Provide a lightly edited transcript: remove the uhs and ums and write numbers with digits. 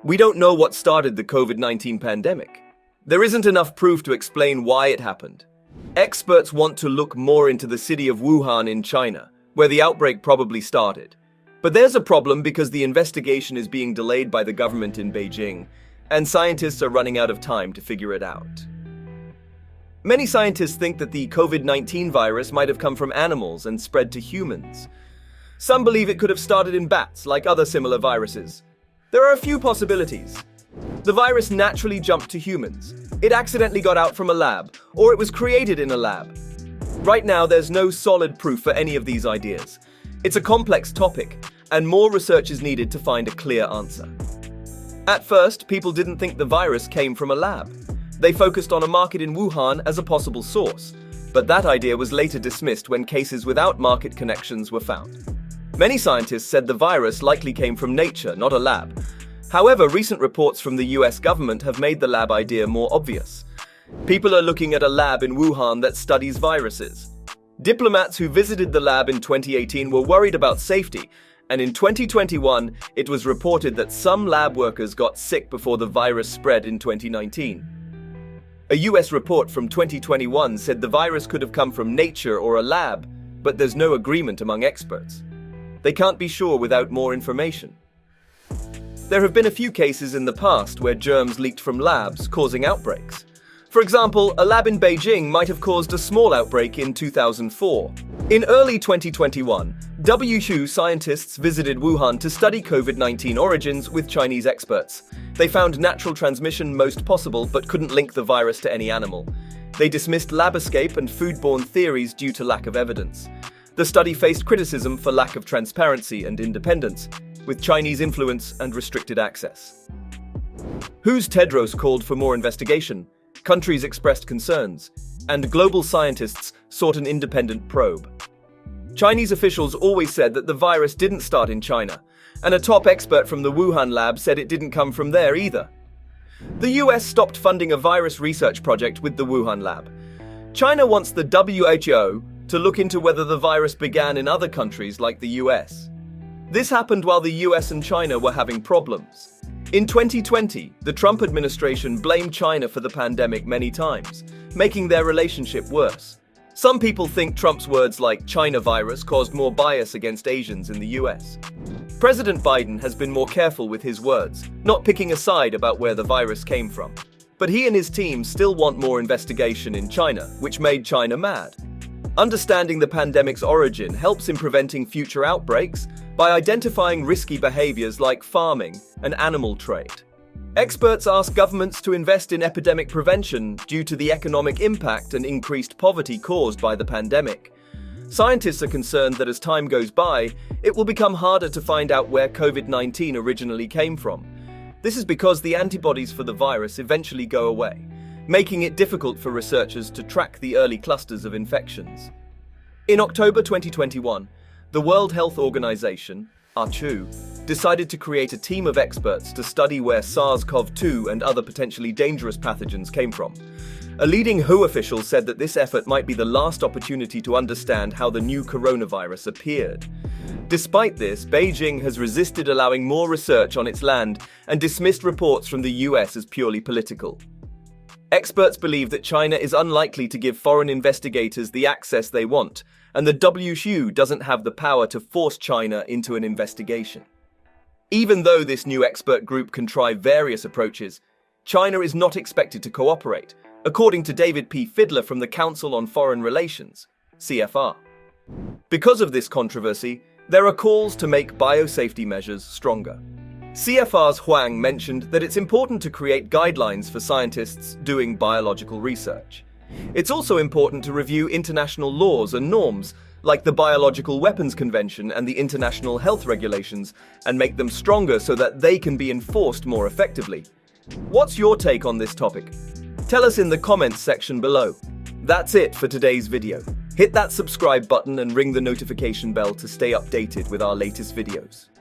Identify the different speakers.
Speaker 1: We don't know what started the COVID-19 pandemic. There isn't enough proof to explain why it happened. Experts want to look more into the city of Wuhan in China, where the outbreak probably started. But there's a problem because the investigation is being delayed by the government in Beijing, and scientists are running out of time to figure it out. Many scientists think that the COVID-19 virus might have come from animals and spread to humans. Some believe it could have started in bats, like other similar viruses. There are a few possibilities. The virus naturally jumped to humans. It accidentally got out from a lab, or it was created in a lab. Right now, there's no solid proof for any of these ideas. It's a complex topic, and more research is needed to find a clear answer. At first, people didn't think the virus came from a lab. They focused on a market in Wuhan as a possible source, but that idea was later dismissed when cases without market connections were found. Many scientists said the virus likely came from nature, not a lab. However, recent reports from the US government have made the lab idea more obvious. People are looking at a lab in Wuhan that studies viruses. Diplomats who visited the lab in 2018 were worried about safety, and in 2021, it was reported that some lab workers got sick before the virus spread in 2019. A US report from 2021 said the virus could have come from nature or a lab, but there's no agreement among experts. They can't be sure without more information. There have been a few cases in the past where germs leaked from labs, causing outbreaks. For example, a lab in Beijing might have caused a small outbreak in 2004. In early 2021, WHO scientists visited Wuhan to study COVID-19 origins with Chinese experts. They found natural transmission most possible but couldn't link the virus to any animal. They dismissed lab escape and foodborne theories due to lack of evidence. The study faced criticism for lack of transparency and independence, with Chinese influence and restricted access. WHO's Tedros called for more investigation, countries expressed concerns, and global scientists sought an independent probe. Chinese officials always said that the virus didn't start in China, and a top expert from the Wuhan lab said it didn't come from there either. The US stopped funding a virus research project with the Wuhan lab. China wants the WHO to look into whether the virus began in other countries like the US. This happened while the US and China were having problems. In 2020, the Trump administration blamed China for the pandemic many times, making their relationship worse. Some people think Trump's words like China virus caused more bias against Asians in the US. President Biden has been more careful with his words, not picking a side about where the virus came from. But he and his team still want more investigation in China, which made China mad. Understanding the pandemic's origin helps in preventing future outbreaks by identifying risky behaviors like farming and animal trade. Experts ask governments to invest in epidemic prevention due to the economic impact and increased poverty caused by the pandemic. Scientists are concerned that as time goes by, it will become harder to find out where COVID-19 originally came from. This is because the antibodies for the virus eventually go away, making it difficult for researchers to track the early clusters of infections. In October 2021, the World Health Organization, WHO, decided to create a team of experts to study where SARS-CoV-2 and other potentially dangerous pathogens came from. A leading WHO official said that this effort might be the last opportunity to understand how the new coronavirus appeared. Despite this, Beijing has resisted allowing more research on its land and dismissed reports from the US as purely political. Experts believe that China is unlikely to give foreign investigators the access they want, and the WHO doesn't have the power to force China into an investigation. Even though this new expert group can try various approaches, China is not expected to cooperate, according to David P. Fidler from the Council on Foreign Relations, CFR. Because of this controversy, there are calls to make biosafety measures stronger. CFR's Huang mentioned that it's important to create guidelines for scientists doing biological research. It's also important to review international laws and norms, like the Biological Weapons Convention and the International Health Regulations, and make them stronger so that they can be enforced more effectively. What's your take on this topic? Tell us in the comments section below. That's it for today's video. Hit that subscribe button and ring the notification bell to stay updated with our latest videos.